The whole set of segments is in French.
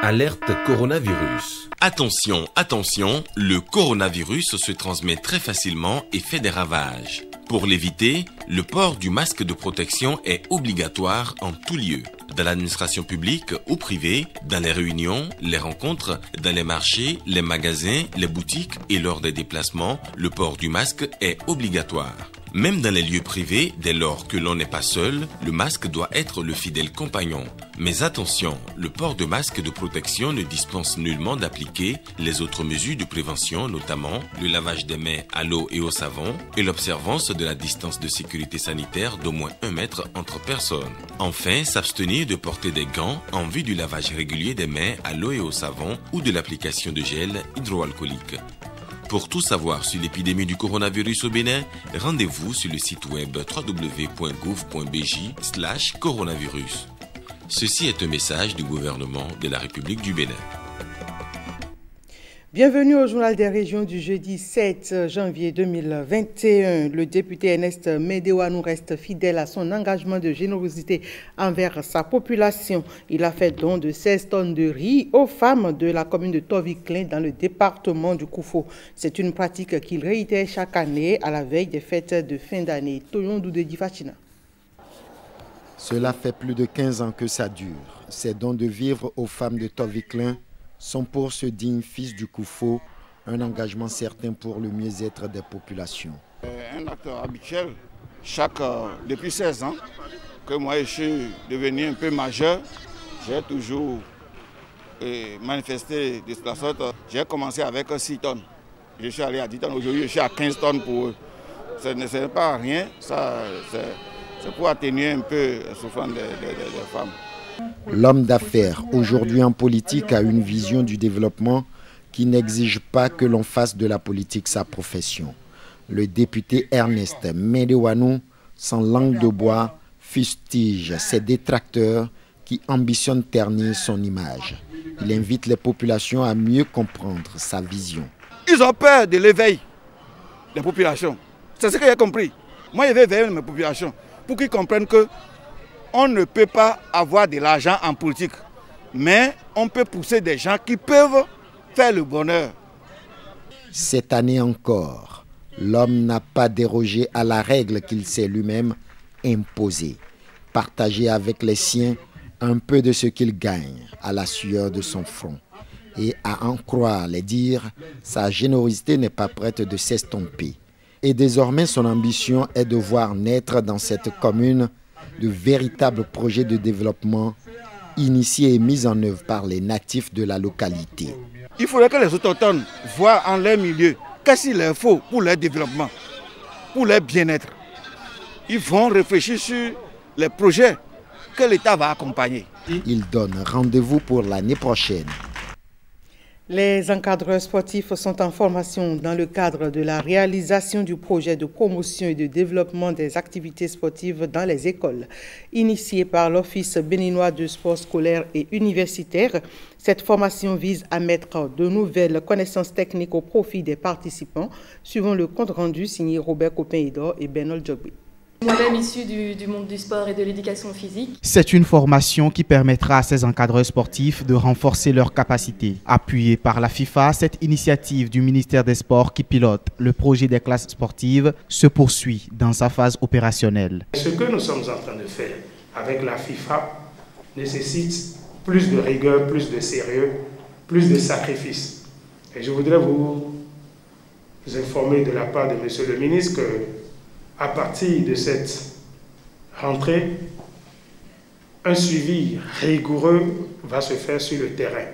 Alerte coronavirus. Attention, attention, le coronavirus se transmet très facilement et fait des ravages. Pour l'éviter, le port du masque de protection est obligatoire en tout lieu. Dans l'administration publique ou privée, dans les réunions, les rencontres, dans les marchés, les magasins, les boutiques et lors des déplacements, le port du masque est obligatoire. Même dans les lieux privés, dès lors que l'on n'est pas seul, le masque doit être le fidèle compagnon. Mais attention, le port de masque de protection ne dispense nullement d'appliquer les autres mesures de prévention, notamment le lavage des mains à l'eau et au savon et l'observance de la distance de sécurité sanitaire d'au moins 1 mètre entre personnes. Enfin, s'abstenir de porter des gants en vue du lavage régulier des mains à l'eau et au savon ou de l'application de gel hydroalcoolique. Pour tout savoir sur l'épidémie du coronavirus au Bénin, rendez-vous sur le site web www.gouv.bj/coronavirus. Ceci est un message du gouvernement de la République du Bénin. Bienvenue au Journal des régions du jeudi 7 janvier 2021. Le député Ernest Médéwanou reste fidèle à son engagement de générosité envers sa population. Il a fait don de 16 tonnes de riz aux femmes de la commune de Toviclin dans le département du Koufo. C'est une pratique qu'il réitère chaque année à la veille des fêtes de fin d'année. Toyon Doudedi Fatina. Cela fait plus de 15 ans que ça dure. Ces dons de vivres aux femmes de Toviclin sont pour ce digne fils du Koufo un engagement certain pour le mieux-être des populations. Un acte habituel, depuis 16 ans que moi je suis devenu un peu majeur, j'ai toujours manifesté de cette sorte. J'ai commencé avec 6 tonnes, je suis allé à 10 tonnes, aujourd'hui je suis à 15 tonnes pour eux. Ce n'est pas rien, c'est pour atténuer un peu la souffrance des femmes. L'homme d'affaires, aujourd'hui en politique, a une vision du développement qui n'exige pas que l'on fasse de la politique sa profession. Le député Ernest Médéwanou, sans langue de bois, fustige ses détracteurs qui ambitionnent ternir son image. Il invite les populations à mieux comprendre sa vision. Ils ont peur de l'éveil des populations. C'est ce que j'ai compris. Moi, je vais éveiller mes populations pour qu'ils comprennent que on ne peut pas avoir de l'argent en politique, mais on peut pousser des gens qui peuvent faire le bonheur. Cette année encore, l'homme n'a pas dérogé à la règle qu'il s'est lui-même imposée. Partager avec les siens un peu de ce qu'il gagne à la sueur de son front. Et à en croire les dires, sa générosité n'est pas prête de s'estomper. Et désormais, son ambition est de voir naître dans cette commune de véritables projets de développement initiés et mis en œuvre par les natifs de la localité. Il faudrait que les autochtones voient en leur milieu qu'est-ce qu'il leur faut pour leur développement, pour leur bien-être. Ils vont réfléchir sur les projets que l'État va accompagner. Il donne rendez-vous pour l'année prochaine. Les encadreurs sportifs sont en formation dans le cadre de la réalisation du projet de promotion et de développement des activités sportives dans les écoles. Initié par l'Office béninois de sport scolaire et universitaire, cette formation vise à mettre de nouvelles connaissances techniques au profit des participants, suivant le compte rendu signé Robert Copin-Edor et Bernol Jogbi. Moi-même issu du monde du sport et de l'éducation physique. C'est une formation qui permettra à ces encadreurs sportifs de renforcer leurs capacités. Appuyée par la FIFA, cette initiative du ministère des Sports qui pilote le projet des classes sportives se poursuit dans sa phase opérationnelle. Ce que nous sommes en train de faire avec la FIFA nécessite plus de rigueur, plus de sérieux, plus de sacrifices. Et je voudrais vous informer de la part de Monsieur le ministre que à partir de cette rentrée, un suivi rigoureux va se faire sur le terrain.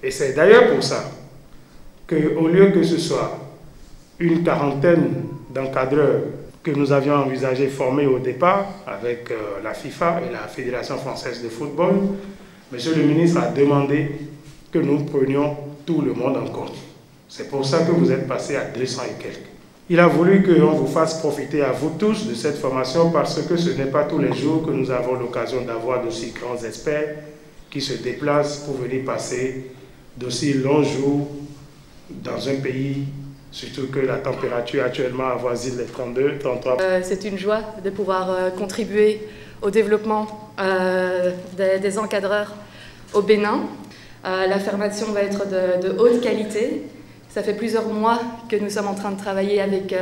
Et c'est d'ailleurs pour ça qu'au lieu que ce soit une quarantaine d'encadreurs que nous avions envisagé former au départ avec la FIFA et la Fédération française de football, Monsieur le ministre a demandé que nous prenions tout le monde en compte. C'est pour ça que vous êtes passé à 200 et quelques. Il a voulu qu'on vous fasse profiter à vous tous de cette formation parce que ce n'est pas tous les jours que nous avons l'occasion d'avoir d'aussi grands experts qui se déplacent pour venir passer d'aussi longs jours dans un pays, surtout que la température actuellement avoisine les 32, 33. C'est une joie de pouvoir contribuer au développement des encadreurs au Bénin. La formation va être de haute qualité. Ça fait plusieurs mois que nous sommes en train de travailler avec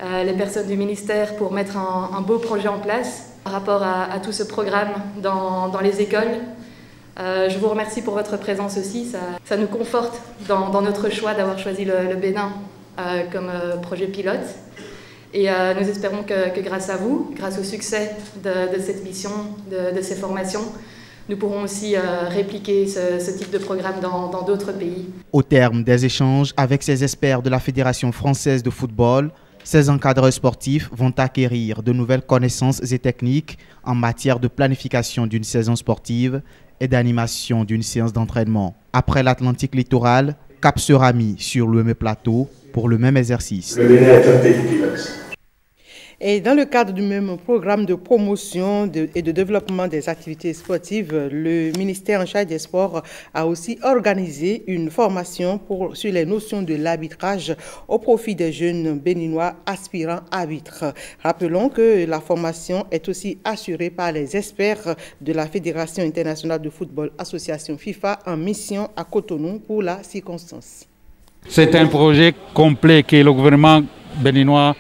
les personnes du ministère pour mettre un beau projet en place par rapport à tout ce programme dans les écoles. Je vous remercie pour votre présence aussi. Ça nous conforte dans notre choix d'avoir choisi le Bénin comme projet pilote. Et nous espérons que grâce à vous, grâce au succès de cette mission, de ces formations, nous pourrons aussi répliquer ce type de programme dans d'autres pays. Au terme des échanges avec ces experts de la Fédération française de football, ces encadreurs sportifs vont acquérir de nouvelles connaissances et techniques en matière de planification d'une saison sportive et d'animation d'une séance d'entraînement. Après l'Atlantique littoral, cap sera mis sur le même plateau pour le même exercice. Le Bénin est un pays pilote. Et dans le cadre du même programme de promotion et de développement des activités sportives, le ministère en charge des sports a aussi organisé une formation sur les notions de l'arbitrage au profit des jeunes béninois aspirants arbitres. Rappelons que la formation est aussi assurée par les experts de la Fédération internationale de football association FIFA en mission à Cotonou pour la circonstance. C'est un projet complet que le gouvernement béninois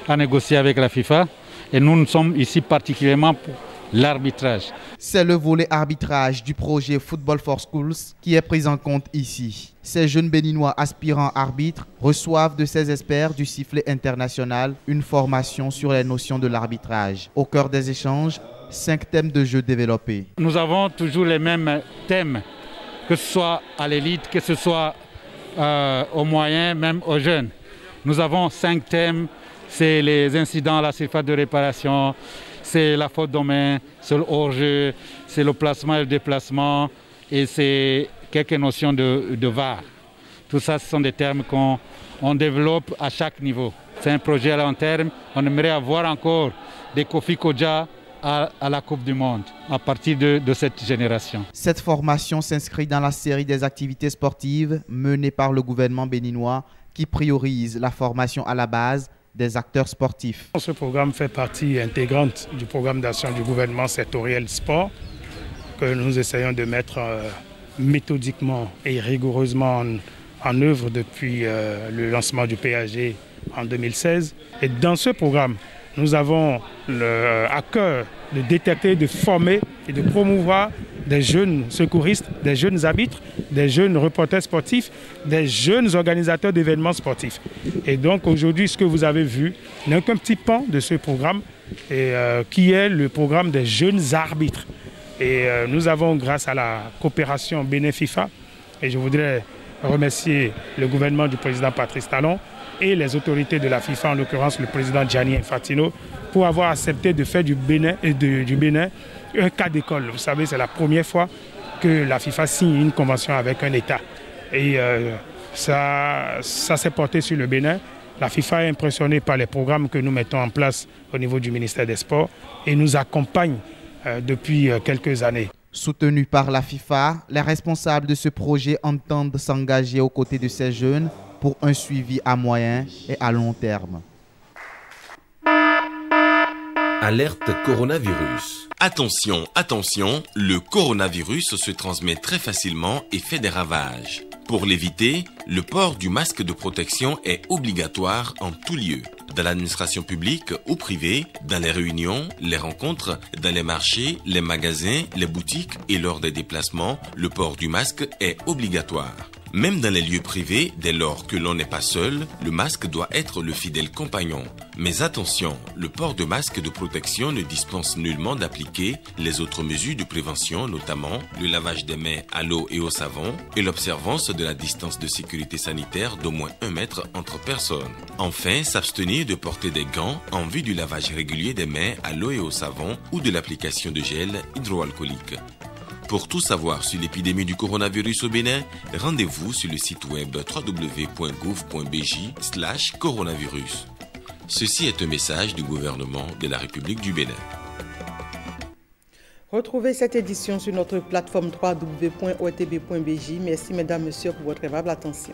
a négocié avec la FIFA et nous sommes ici particulièrement pour l'arbitrage. C'est le volet arbitrage du projet Football for Schools qui est pris en compte ici. Ces jeunes béninois aspirants arbitres reçoivent de ces experts du sifflet international une formation sur les notions de l'arbitrage. Au cœur des échanges, 5 thèmes de jeu développés. Nous avons toujours les mêmes thèmes, que ce soit à l'élite, que ce soit aux moyens, même aux jeunes. Nous avons 5 thèmes. C'est les incidents à la surface de réparation, c'est la faute de main, c'est le hors-jeu, c'est le placement et le déplacement et c'est quelques notions de VAR. Tout ça, ce sont des termes qu'on développe à chaque niveau. C'est un projet à long terme. On aimerait avoir encore des Kofi Kodja à la Coupe du Monde à partir de cette génération. Cette formation s'inscrit dans la série des activités sportives menées par le gouvernement béninois qui priorise la formation à la base des acteurs sportifs. Ce programme fait partie intégrante du programme d'action du gouvernement sectoriel sport que nous essayons de mettre méthodiquement et rigoureusement en œuvre depuis le lancement du PAG en 2016. Et dans ce programme, nous avons à cœur de détecter, de former et de promouvoir des jeunes secouristes, des jeunes arbitres, des jeunes reporters sportifs, des jeunes organisateurs d'événements sportifs. Et donc aujourd'hui, ce que vous avez vu n'est qu'un petit pan de ce programme qui est le programme des jeunes arbitres. Et nous avons, grâce à la coopération Bénin-FIFA, et je voudrais remercier le gouvernement du président Patrice Talon et les autorités de la FIFA, en l'occurrence le président Gianni Infantino, pour avoir accepté de faire du Bénin un cas d'école. Vous savez, c'est la première fois que la FIFA signe une convention avec un État. Et ça s'est porté sur le Bénin. La FIFA est impressionnée par les programmes que nous mettons en place au niveau du ministère des Sports et nous accompagne depuis quelques années. Soutenus par la FIFA, les responsables de ce projet entendent s'engager aux côtés de ces jeunes pour un suivi à moyen et à long terme. Alerte coronavirus. Attention, attention, le coronavirus se transmet très facilement et fait des ravages. Pour l'éviter, le port du masque de protection est obligatoire en tout lieu. Dans l'administration publique ou privée, dans les réunions, les rencontres, dans les marchés, les magasins, les boutiques et lors des déplacements, le port du masque est obligatoire. Même dans les lieux privés, dès lors que l'on n'est pas seul, le masque doit être le fidèle compagnon. Mais attention, le port de masque de protection ne dispense nullement d'appliquer les autres mesures de prévention, notamment le lavage des mains à l'eau et au savon et l'observance de la distance de sécurité sanitaire d'au moins 1 mètre entre personnes. Enfin, s'abstenir de porter des gants en vue du lavage régulier des mains à l'eau et au savon ou de l'application de gel hydroalcoolique. Pour tout savoir sur l'épidémie du coronavirus au Bénin, rendez-vous sur le site web www.gouv.bj/coronavirus. Ceci est un message du gouvernement de la République du Bénin. Retrouvez cette édition sur notre plateforme www.otb.bj. Merci mesdames, messieurs pour votre aimable attention.